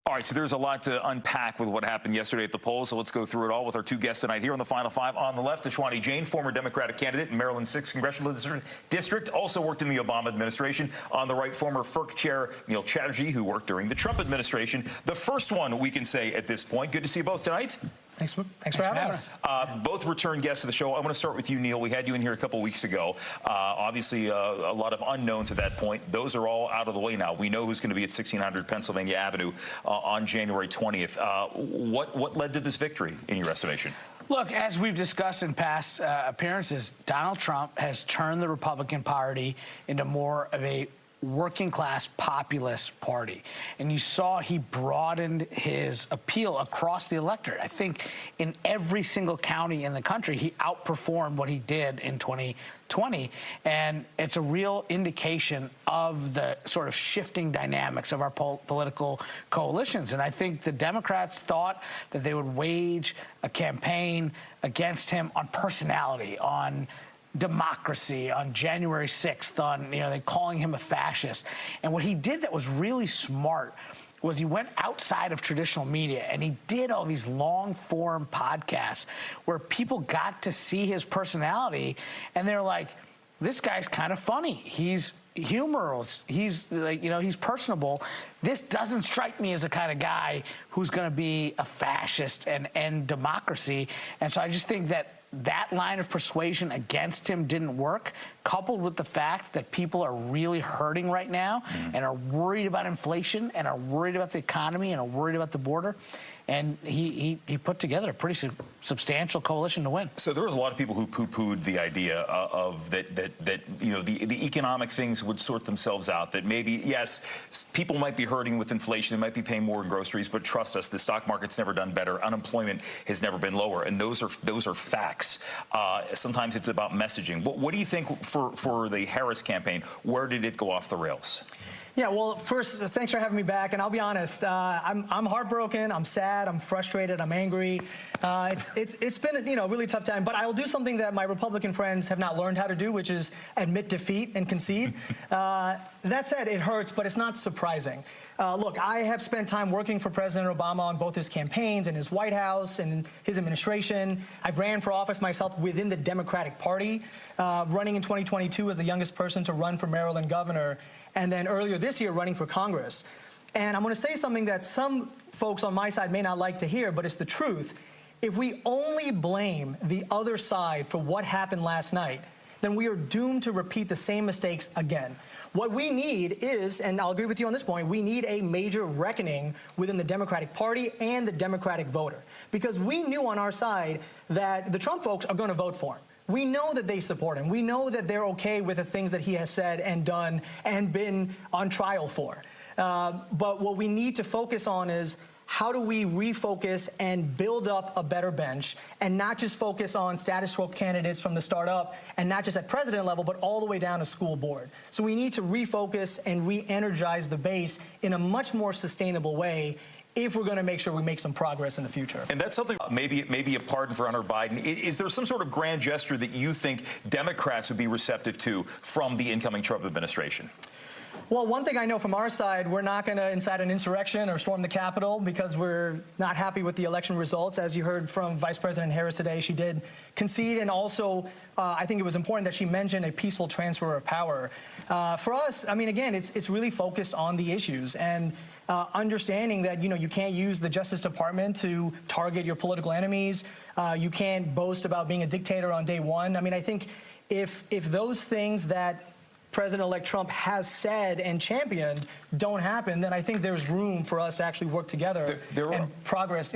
All right, so there's a lot to unpack with what happened yesterday at the polls, so let's go through it all with our two guests tonight here on the Final Five. On the left, Ashwani Jain, former Democratic candidate in Maryland's 6th Congressional District, also worked in the Obama administration. On the right, former FERC Chair Neil Chatterjee, who worked during the Trump administration. The first one we can say at this point. Good to see you both tonight. Thanks for having us. Both return guests to the show. I want to start with you, Neil. We had you in here a couple weeks ago. Obviously, a lot of unknowns at that point. Those are all out of the way now. We know who's going to be at 1600 Pennsylvania Avenue on January 20th. What led to this victory, in your estimation? Look, as we've discussed in past appearances, Donald Trump has turned the Republican Party into more of a working-class populist party. And you saw he broadened his appeal across the electorate. I think in every single county in the country, he outperformed what he did in 2020. And it's a real indication of the sort of shifting dynamics of our political coalitions. And I think the Democrats thought that they would wage a campaign against him on personality, on democracy, on January 6th, on, they calling him a fascist. And what he did that was really smart was he went outside of traditional media and he did all these long-form podcasts where people got to see his personality and they're like, this guy's kind of funny. He's humorous. He's like, he's personable. This doesn't strike me as a kind of guy who's going to be a fascist and end democracy. And so I just think that that line of persuasion against him didn't work, coupled with the fact that people are really hurting right now and are worried about inflation and are worried about the economy and are worried about the border. And he put together a pretty substantial coalition to win. So there was a lot of people who poo-pooed the idea of that the economic things would sort themselves out, that maybe, yes, people might be hurting with inflation, they might be paying more in groceries, but trust us, the stock market's never done better, unemployment has never been lower, and those are facts. Sometimes it's about messaging. What do you think for the Harris campaign? Where did it go off the rails? Yeah, well, first, thanks for having me back. And I'll be honest, I'm heartbroken, I'm sad, I'm frustrated, I'm angry. It's been a really tough time. But I'll do something that my Republican friends have not learned how to do, which is admit defeat and concede. That said, it hurts, but it's not surprising. Look, I have spent time working for President Obama on both his campaigns and his White House and his administration. I've ran for office myself within the Democratic Party, running in 2022 as the youngest person to run for Maryland governor, and then earlier this year running for Congress. And I'm going to say something that some folks on my side may not like to hear, but it's the truth. If we only blame the other side for what happened last night, then we are doomed to repeat the same mistakes again. What we need is, and I'll agree with you on this point, we need a major reckoning within the Democratic Party and the Democratic voter. Because we knew on our side that the Trump folks are going to vote for him. We know that they support him. We know that they're okay with the things that he has said and done and been on trial for. But what we need to focus on is how do we refocus and build up a better bench and not just focus on status quo candidates from the start up and not just at president level, but all the way down to school board. So we need to refocus and re-energize the base in a much more sustainable way if we're going to make sure we make some progress in the future. And that's something, maybe a pardon for Hunter Biden. Is there some sort of grand gesture that you think Democrats would be receptive to from the incoming Trump administration? Well, one thing I know from our side, we're not going to incite an insurrection or storm the Capitol because we're not happy with the election results. As you heard from Vice President Harris today, she did concede, and also I think it was important that she mentioned a peaceful transfer of power. For us, I mean, again, it's really focused on the issues and understanding that, you can't use the Justice Department to target your political enemies. You can't boast about being a dictator on day one. I mean, I think if those things that President-elect Trump has said and championed don't happen, then I think there's room for us to actually work together and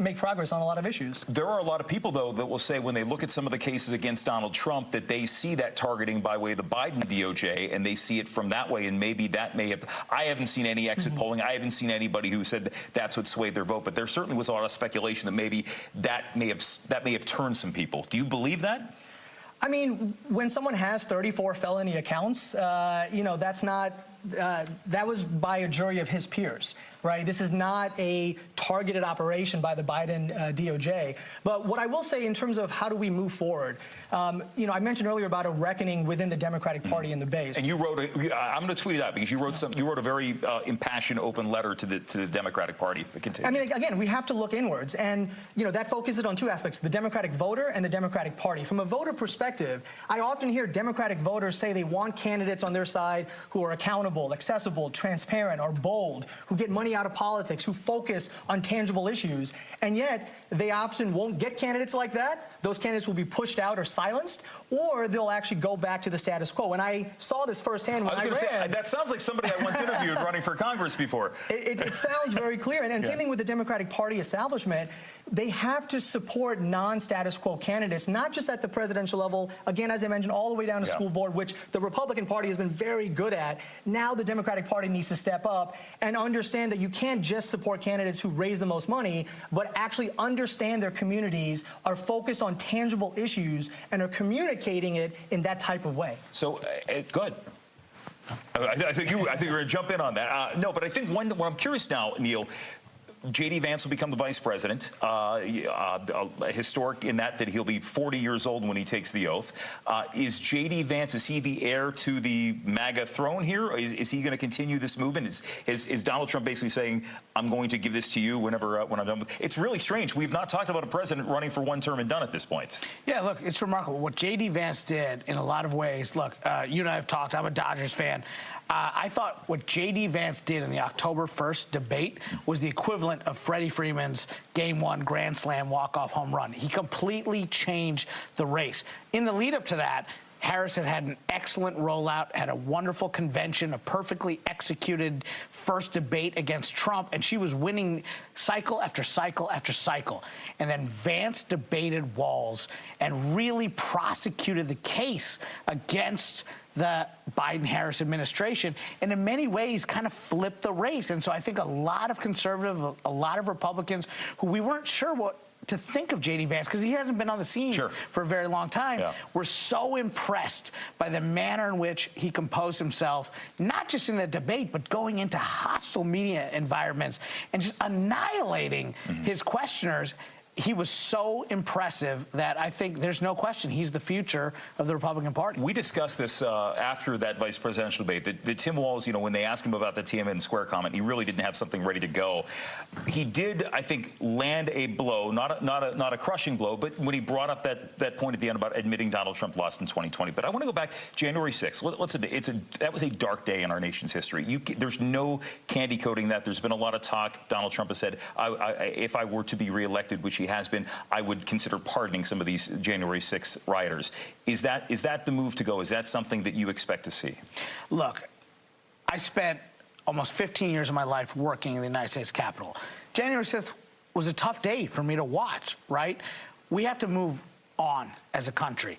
make progress on a lot of issues. There are a lot of people, though, that will say when they look at some of the cases against Donald Trump that they see that targeting by way of the Biden DOJ, and they see it from that way, and maybe that may have... I haven't seen any exit polling. I haven't seen anybody who said that's what swayed their vote, but there certainly was a lot of speculation that maybe that may have turned some people. Do you believe that? I mean, when someone has 34 felony accounts, that's not, that was by a jury of his peers. right? This is not a targeted operation by the Biden DOJ. But what I will say in terms of how do we move forward, you know, I mentioned earlier about a reckoning within the Democratic Party and the base. And you wrote, I'm going to tweet it out because you wrote a very impassioned, open letter to the Democratic Party. I mean, again, we have to look inwards, and you know that focuses on two aspects: the Democratic voter and the Democratic Party. From a voter perspective, I often hear Democratic voters say they want candidates on their side who are accountable, accessible, transparent, are bold, who get money out of politics, who focus on tangible issues, and yet they often won't get candidates like that. Those candidates will be pushed out or silenced, or they'll actually go back to the status quo. And I saw this firsthand when I ran. Say, that sounds like somebody I once interviewed running for Congress before. It sounds very clear. And same thing with the Democratic Party establishment. They have to support non-status quo candidates, not just at the presidential level, again, as I mentioned, all the way down to school board, which the Republican Party has been very good at. Now the Democratic Party needs to step up and understand that you can't just support candidates who raise the most money, but actually understand their communities, are focused on tangible issues, and are communicating it in that type of way. So, good. I think you're going to jump in on that. No, but I think what I'm curious now, Neil, J.D. Vance will become the vice president, historic in that he'll be 40 years old when he takes the oath. Is J.D. Vance, is he the heir to the MAGA throne here? Is he going to continue this movement? Is Donald Trump basically saying, I'm going to give this to you when I'm done with it? It's really strange. We've not talked about a president running for one term and done at this point. Yeah, look, it's remarkable. What J.D. Vance did in a lot of ways, look, you and I have talked, I'm a Dodgers fan. I thought what J.D. Vance did in the October 1st debate was the equivalent of Freddie Freeman's Game 1 Grand Slam walk-off home run. He completely changed the race. In the lead-up to that, Harris had an excellent rollout, had a wonderful convention, a perfectly executed first debate against Trump, and she was winning cycle after cycle after cycle. And then Vance debated Walz and really prosecuted the case against the Biden-Harris administration, and in many ways kind of flipped the race. And so I think a lot of conservatives, a lot of Republicans who we weren't sure what to think of J.D. Vance, because he hasn't been on the scene for a very long time, were so impressed by the manner in which he composed himself, not just in the debate, but going into hostile media environments and just annihilating his questioners. He was so impressive that I think there's no question he's the future of the Republican Party. We discussed this after that vice presidential debate. That Tim Walz, you know, when they asked him about the Tiananmen Square comment, he really didn't have something ready to go. He did, I think, land a blow, not a crushing blow, but when he brought up that point at the end about admitting Donald Trump lost in 2020. But I want to go back January 6th. Let's admit, that was a dark day in our nation's history. There's no candy coating that. There's been a lot of talk. Donald Trump has said, if I were to be reelected, which he has been, I would consider pardoning some of these January 6th rioters. Is that the move to go? Is that something that you expect to see? Look, I spent almost 15 years of my life working in the United States Capitol. January 6th was a tough day for me to watch, right? We have to move on as a country.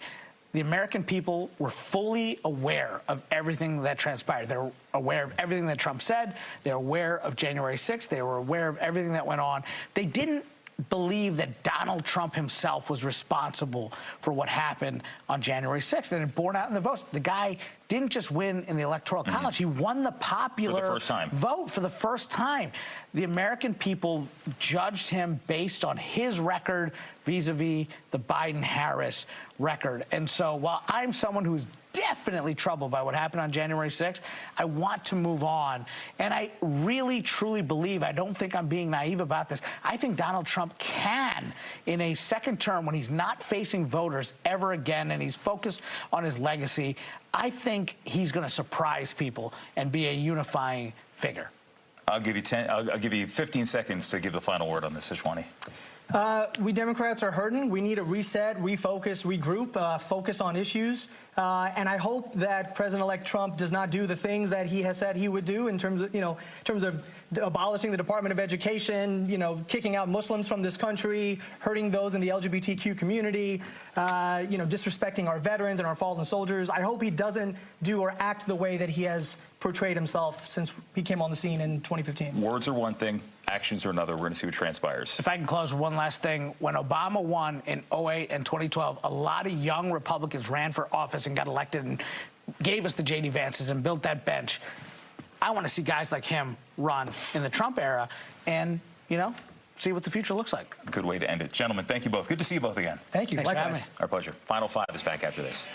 The American people were fully aware of everything that transpired. They're aware of everything that Trump said. They're aware of January 6th. They were aware of everything that went on. They didn't believe that Donald Trump himself was responsible for what happened on January 6th, and it borne out in the votes. The guy didn't just win in the Electoral College. He won the popular vote for the first time. The American people judged him based on his record vis-a-vis the Biden-Harris record. And so while I'm someone who's definitely troubled by what happened on January 6th, I want to move on. And I really, truly believe, I don't think I'm being naive about this, I think Donald Trump can, in a second term, when he's not facing voters ever again and he's focused on his legacy, I think he's going to surprise people and be a unifying figure. I'll give you 15 seconds to give the final word on this, Ashwani. We Democrats are hurting. We need a reset, refocus, regroup, focus on issues. And I hope that President-elect Trump does not do the things that he has said he would do in terms of, abolishing the Department of Education, kicking out Muslims from this country, hurting those in the LGBTQ community, disrespecting our veterans and our fallen soldiers. I hope he doesn't do or act the way that he has portrayed himself since he came on the scene in 2015. Words are one thing, actions are another. We're going to see what transpires. If I can close with one last thing. When Obama won in 2008 and 2012, a lot of young Republicans ran for office and got elected and gave us the J.D. Vances and built that bench. I want to see guys like him run in the Trump era and, you know, see what the future looks like. Good way to end it. Gentlemen, thank you both. Good to see you both again. Thank you. Thanks for having Likewise. me. Our pleasure. Final Five is back after this.